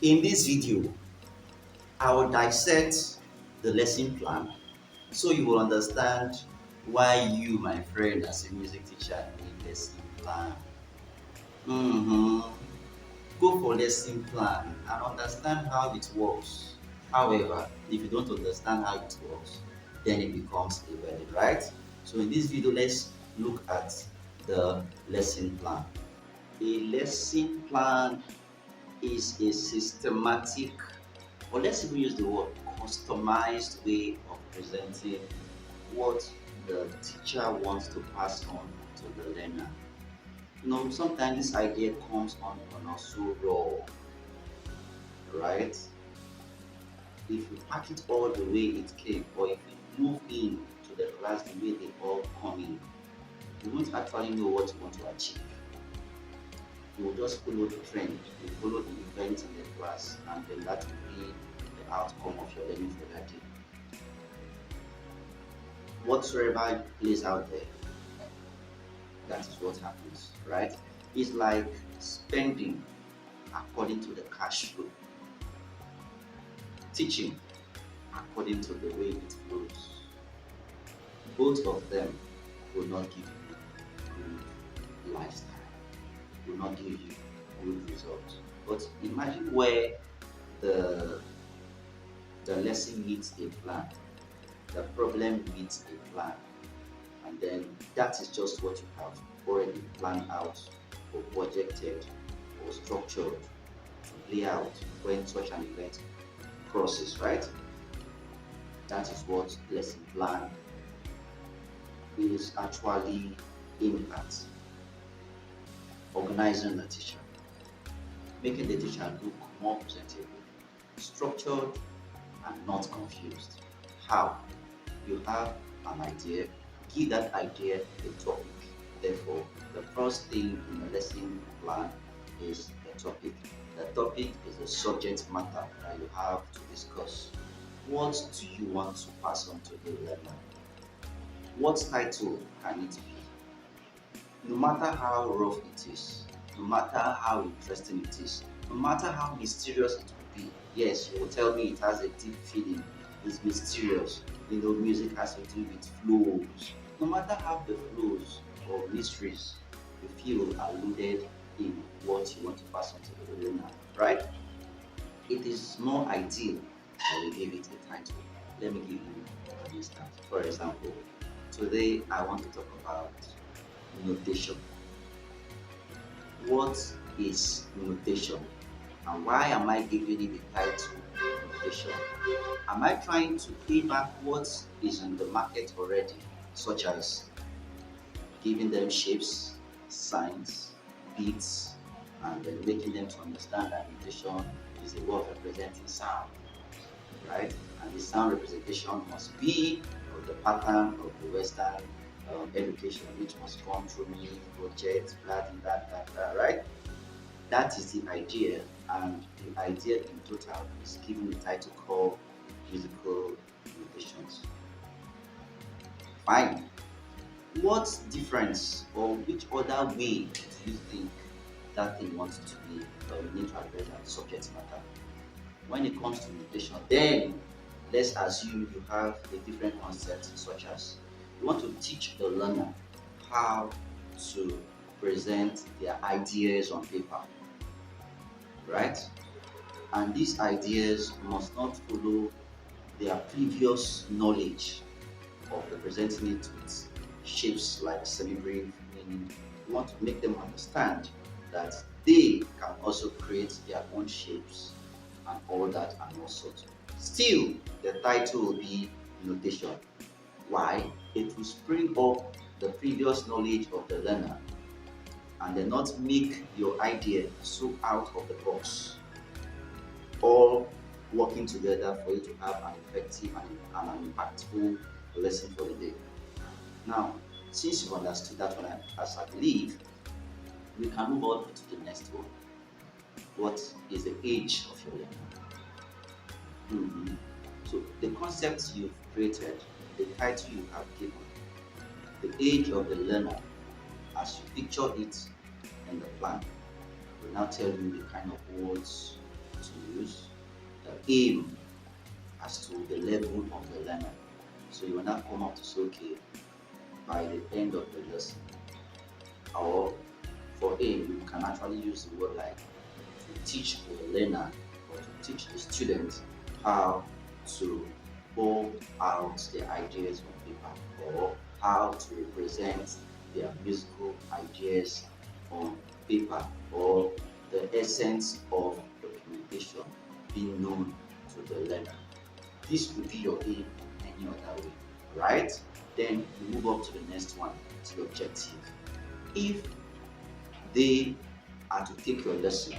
In this video, I will dissect the lesson plan so you will understand why you, my friend, as a music teacher, need lesson plan. Mhm. Go for lesson plan and understand how it works. However, if you don't understand how it works, then it becomes a burden, right? So in this video, let's look at the lesson plan. A lesson plan is a systematic, or let's even use the word customized way of presenting what the teacher wants to pass on to the learner. Sometimes this idea comes on us so raw, right? If you pack it all the way it came, or if you move in to the class the way they all come in, you won't actually know what you want to achieve. You will just follow the trend, you follow the event in the class, and then that will be the outcome of your learning for that day. Whatsoever plays out there, that is what happens, right? It's like spending according to the cash flow, teaching according to the way it flows. Both of them will not give you good lifestyle, will not give you good results. But imagine where the lesson meets a plan, the problem meets a plan, and then that is just what you have already planned out or projected or structured to play out when such an event crosses, right? That is what lesson plan is actually aimed at. Organizing the teacher, making the teacher look more presentable, structured, and not confused. How? You have an idea, give that idea a topic. Therefore, the first thing in the lesson plan is a topic. The topic is the subject matter that you have to discuss. What do you want to pass on to the learner? What title can it be? No matter how rough it is, no matter how interesting it is, no matter how mysterious it will be, yes, you will tell me it has a deep feeling, it's mysterious. Music has to do with flows. No matter how the flows or mysteries you feel are loaded in what you want to pass on to the learner, right? It is more ideal that we give it a title. Let me give you an instance. For example, today I want to talk about notation. What is notation? And why am I giving it the title notation? Am I trying to pay back what is in the market already, such as giving them shapes, signs, beats, and then making them to understand that notation is a way of representing sound, right? And the sound representation must be of the pattern of the Western education, which must come through me, project, blah, blah, blah, blah, right? That is the idea, and the idea in total is given the title called musical notations. Fine. What difference or which other way do you think that thing wants to be, or you need to address that subject matter? When it comes to notation, then let's assume you have a different concept, such as you want to teach the learner how to present their ideas on paper, right? And these ideas must not follow their previous knowledge of representing it with shapes like cerebrate, meaning you want to make them understand that they can also create their own shapes and all that and all sorts. Still, the title will be notation. Why? It will spring up the previous knowledge of the learner and then not make your idea so out of the box. All working together for you to have an effective and an impactful lesson for the day. Now, since you've understood that one, as I believe, we can move on to the next one. What is the age of your learner? So the concept you've created, the title you have given, the age of the learner, as you picture it in the plan, will now tell you the kind of words to aim as to the level of the learner. So you will now come out to say, okay, by the end of the lesson, or for aim, you can actually use the word like to teach the learner or to teach the student how to pour out their ideas on paper, or how to represent their musical ideas on paper, or the essence of documentation being known to the learner. This will be your aim in any other way, right? Then you move up to the next one, to the objective. If they are to take your lesson,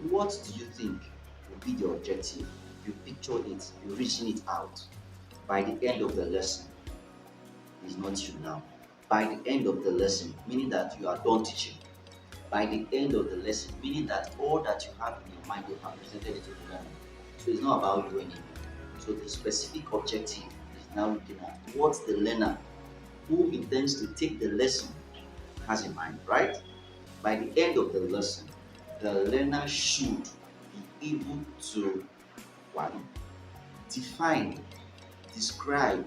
what do you think will be the objective? You picture it, you reason it out. By the end of the lesson, it's not you now. By the end of the lesson, meaning that you are done teaching. By the end of the lesson, meaning that all that you have in your mind, you have presented it to the learner. So it's not about you anymore. So the specific objective is now looking at what the learner who intends to take the lesson has in mind, right? By the end of the lesson, the learner should be able to, one, define, describe,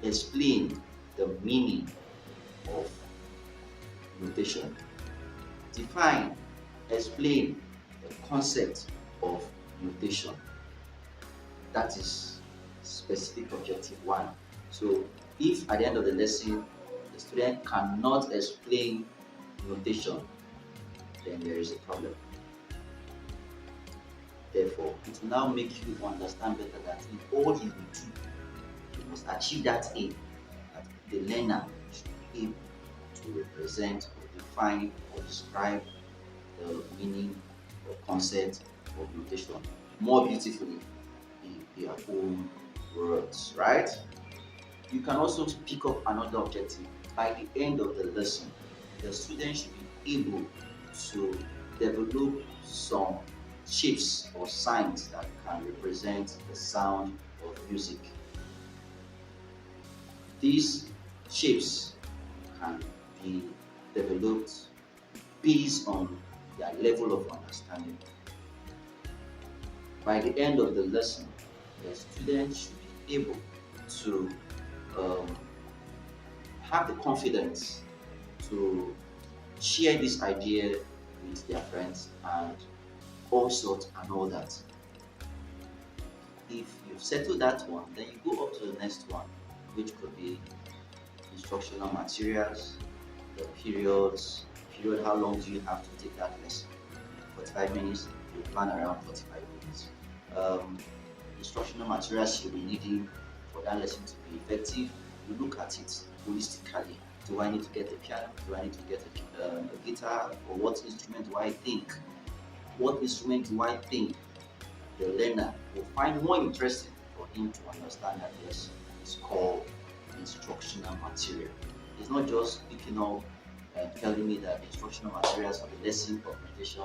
explain the meaning of notation. Define, explain the concept of notation. That is specific objective one. So if at the end of the lesson the student cannot explain notation, then there is a problem. Therefore, it will now make you understand better that in all you will do, you must achieve that aim, that the learner should be able to represent or define or describe the meaning or concept of notation more beautifully in their own words, right? You can also pick up another objective. By the end of the lesson, the student should be able to develop some shapes or signs that can represent the sound of music. These shapes can be developed based on their level of understanding. By the end of the lesson, the student should be able to um, have the confidence to share this idea with their friends and all sorts and all that. If you've settled that one, then you go up to the next one, which could be instructional materials, the periods, period, how long do you have to take that lesson? 45 minutes, you plan around 45 minutes. Um, Instructional materials you'll be needing for that lesson to be effective, you look at it holistically. Do I need to get a piano? Do I need to get a guitar? Or what instrument do I think? What instrument do I think the learner will find more interesting for him to understand that lesson? It's called instructional material. It's not just picking up and telling me that instructional materials of the lesson documentation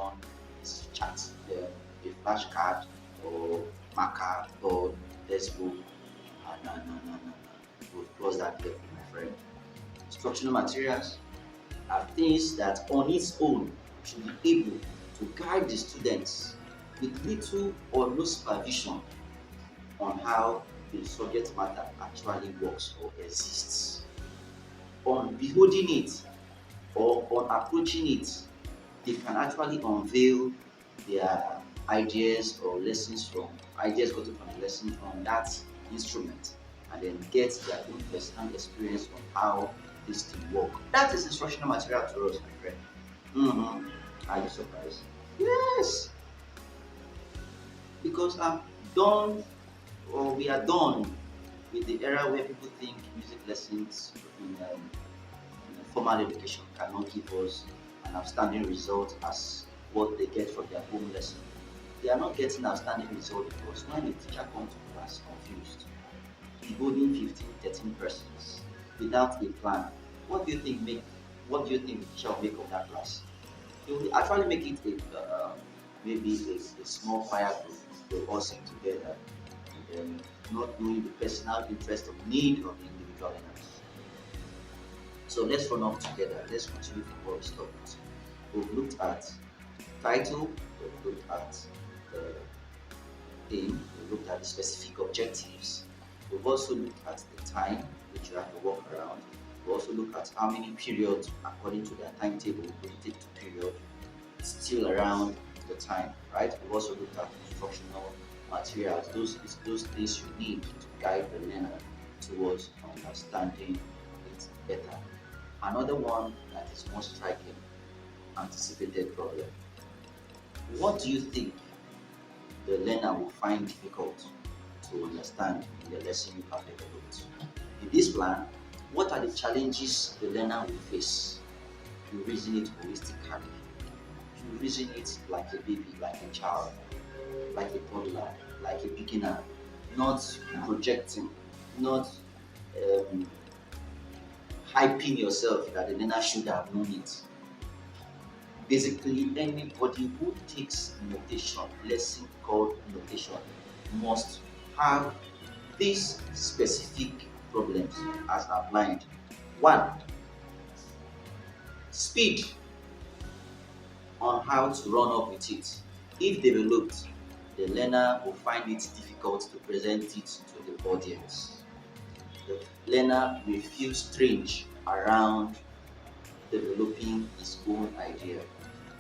is chat, a flashcard or marker or textbook. No, no, no, no, no. We'll close that carefully, my friend. Instructional materials are things that on its own should be able to guide the students with little or no supervision on how the subject matter actually works or exists. On beholding it or on approaching it, they can actually unveil their ideas or lessons from ideas gotten from the lesson on that instrument, and then get their own personal experience on how this thing work. That is instructional material to us, my friend. Are you surprised? Yes, because I'm done, or we are done with the era where people think music lessons in formal education cannot give us an outstanding result as what they get from their home lesson. They are not getting outstanding result because when the teacher comes to class confused, holding 15, 13 persons without a plan, what do you think the teacher will make of that class? He will actually make it maybe a small choir group. They'll all sing together, and then not knowing the personal interest of need of the individual learners. So let's run off together. Let's continue from where we stopped. We've looked at title, we've looked at the thing. We looked at the specific objectives. We've also looked at the time which you have to work around. We also look at how many periods according to their timetable will it take to period still around the time, right? We've also looked at instructional materials. Those things you need to guide the learner towards understanding it better. Another one that is more striking, anticipated problem. What do you think the learner will find difficult to understand in the lesson you have developed? In this plan, what are the challenges the learner will face? You reason it holistically. You reason it like a baby, like a child, like a toddler, like a beginner, not projecting, not um, hyping yourself that the learner should have known it. Basically, anybody who takes notation, lesson called notation, must have these specific problems as outlined. One, speed on how to run up with it. If developed, the learner will find it difficult to present it to the audience. The learner may feel strange around developing his own idea.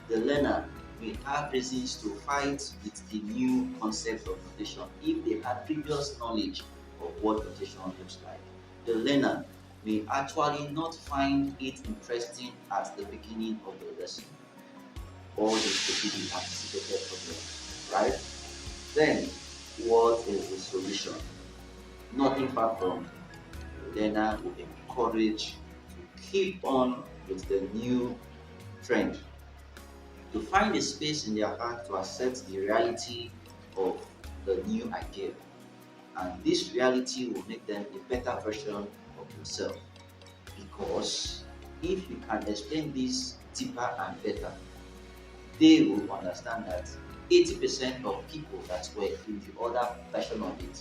The learner may have reasons to fight with the new concept of notation if they had previous knowledge of what notation looks like. The learner may actually not find it interesting at the beginning of the lesson. All this could be the anticipated problem, right? Then, what is the solution? Nothing far from the learner will encourage to keep on with the new trend, to find a space in their heart to accept the reality of the new idea. And this reality will make them a better version of themselves. Because if you can explain this deeper and better, they will understand that 80% of people that were in the other version of it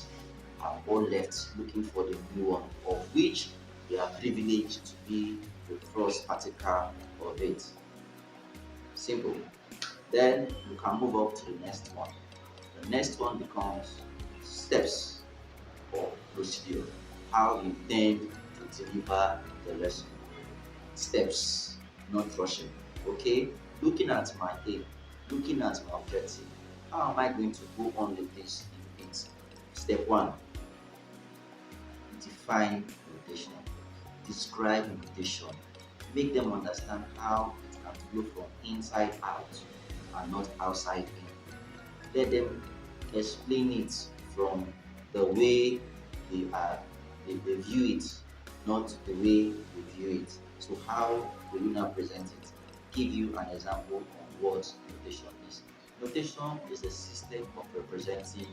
are all left looking for the new one, of which they are privileged to be the first article of it. Simple. Then you can move up to the next one. The next one becomes steps or procedure. How you intend to deliver the lesson. Steps, not rushing. Okay? Looking at my aim, looking at my objective. How am I going to go on with this in bits? Step one, define notation. Describe notation. Make them understand how it can flow from inside out and not outside in. Let them explain it from the way they view it, not the way we view it. So how will you now present it? Give you an example on what notation is. Notation is a system of representing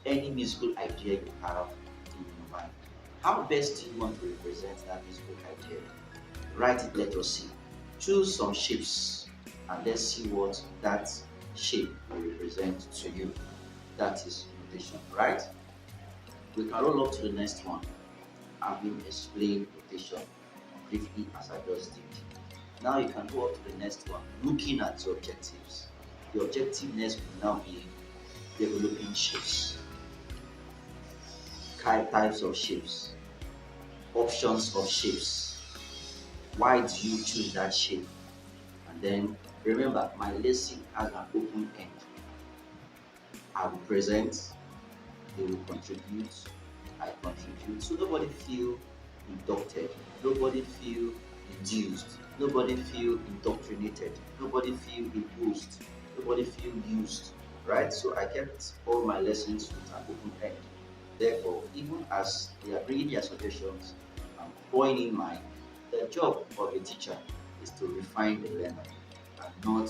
any musical idea you have in your mind. How best do you want to represent that musical idea? Write it, let us see. Choose some shapes and let's see what that shape will represent to you. That is notation, right? We can roll up to the next one. I've been explained notation briefly as I just did. Now you can go up to the next one, looking at your objectives. The objective next will now be developing shapes, types of shapes, options of shapes. Why do you choose that shape? And then remember, my lesson has an open end. I will present, they will contribute, I contribute. So nobody feel inducted, nobody feel induced, nobody feel indoctrinated, nobody feel imposed, nobody feel used, right? So I kept all my lessons with an open end. Therefore, even as they are bringing their suggestions, I'm pouring in mine. The job of a teacher is to refine the learner and not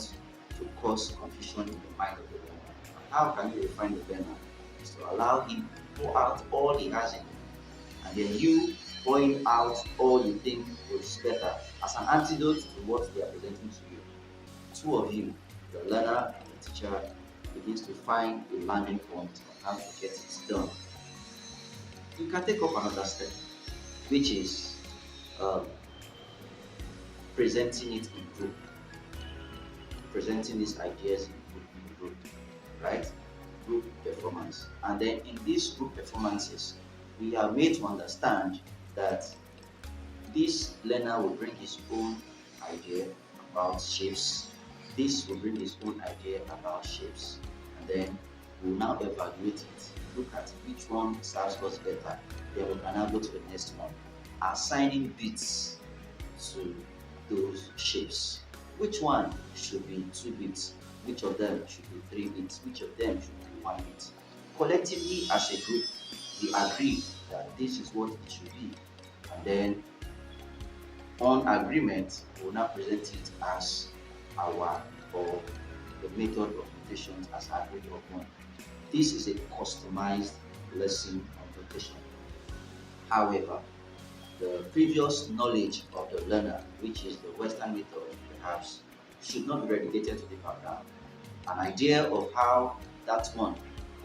to cause confusion in the mind of the learner. And how can you refine the learner? Is to allow him to pour out all he has in him, and then you pouring out all you think is better as an antidote to what they are presenting to you. Two of you, the learner and the teacher, begins to find a landing point on how to get it done. You can take up another step, which is um, presenting it in group, presenting these ideas in group, right? Group performance. performance. And then in these group performances, we are made to understand that this learner will bring his own idea about shapes. This will bring his own idea about shapes. And then we'll now evaluate it. Look at which one serves us better. Then we can now go to the next one. Assigning bits to those shapes. Which one should be 2 bits? Which of them should be 3 bits? Which of them should be 1 bit? Collectively as a group, we agree that this is what it should be. And then on agreement, we will now present it as our or the method of notations as agreed upon. This is a customized lesson on notation. However, the previous knowledge of the learner, which is the Western method, perhaps should not be relegated to the background. An idea of how that one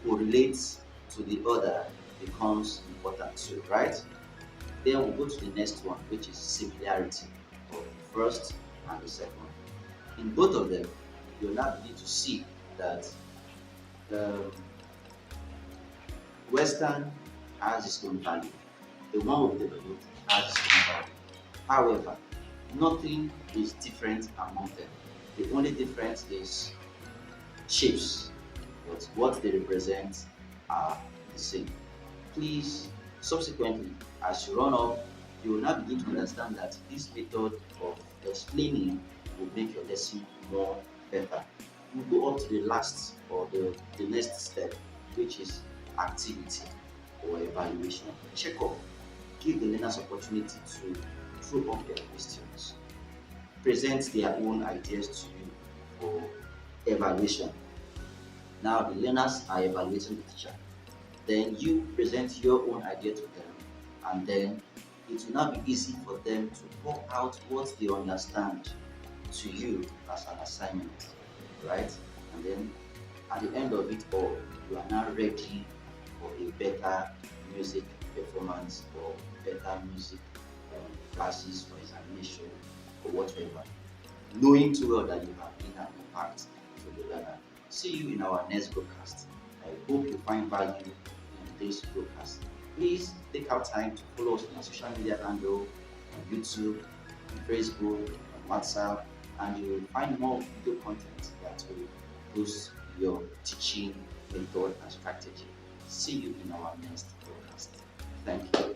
correlates to the other becomes important too, right? Then we'll go to the next one, which is similarity of the first and the second. In both of them, you'll now begin to see that the Western has its own value. The one we've developed has its own value. However, nothing is different among them. The only difference is shapes, but what they represent are the same. Please, subsequently, as you run up, you will now begin to understand that this method of explaining will make your lesson more better. We'll go up to the last or the next step, which is activity or evaluation. Check up. Give the learners opportunity to throw up their questions, present their own ideas to you for evaluation. Now the learners are evaluating the teacher. Then you present your own idea to them, and then it will now be easy for them to pour out what they understand to you as an assignment, right? And then at the end of it all, you are now ready for a better music performance or better music classes for examination or whatever, knowing too well that you have been an impact to the learner. See you in our next broadcast. I hope you find value in this broadcast. Please take out time to follow us on our social media handle on YouTube, on Facebook, on WhatsApp, and you will find more video content that will boost your teaching method and strategy. See you in our next broadcast. Thank you.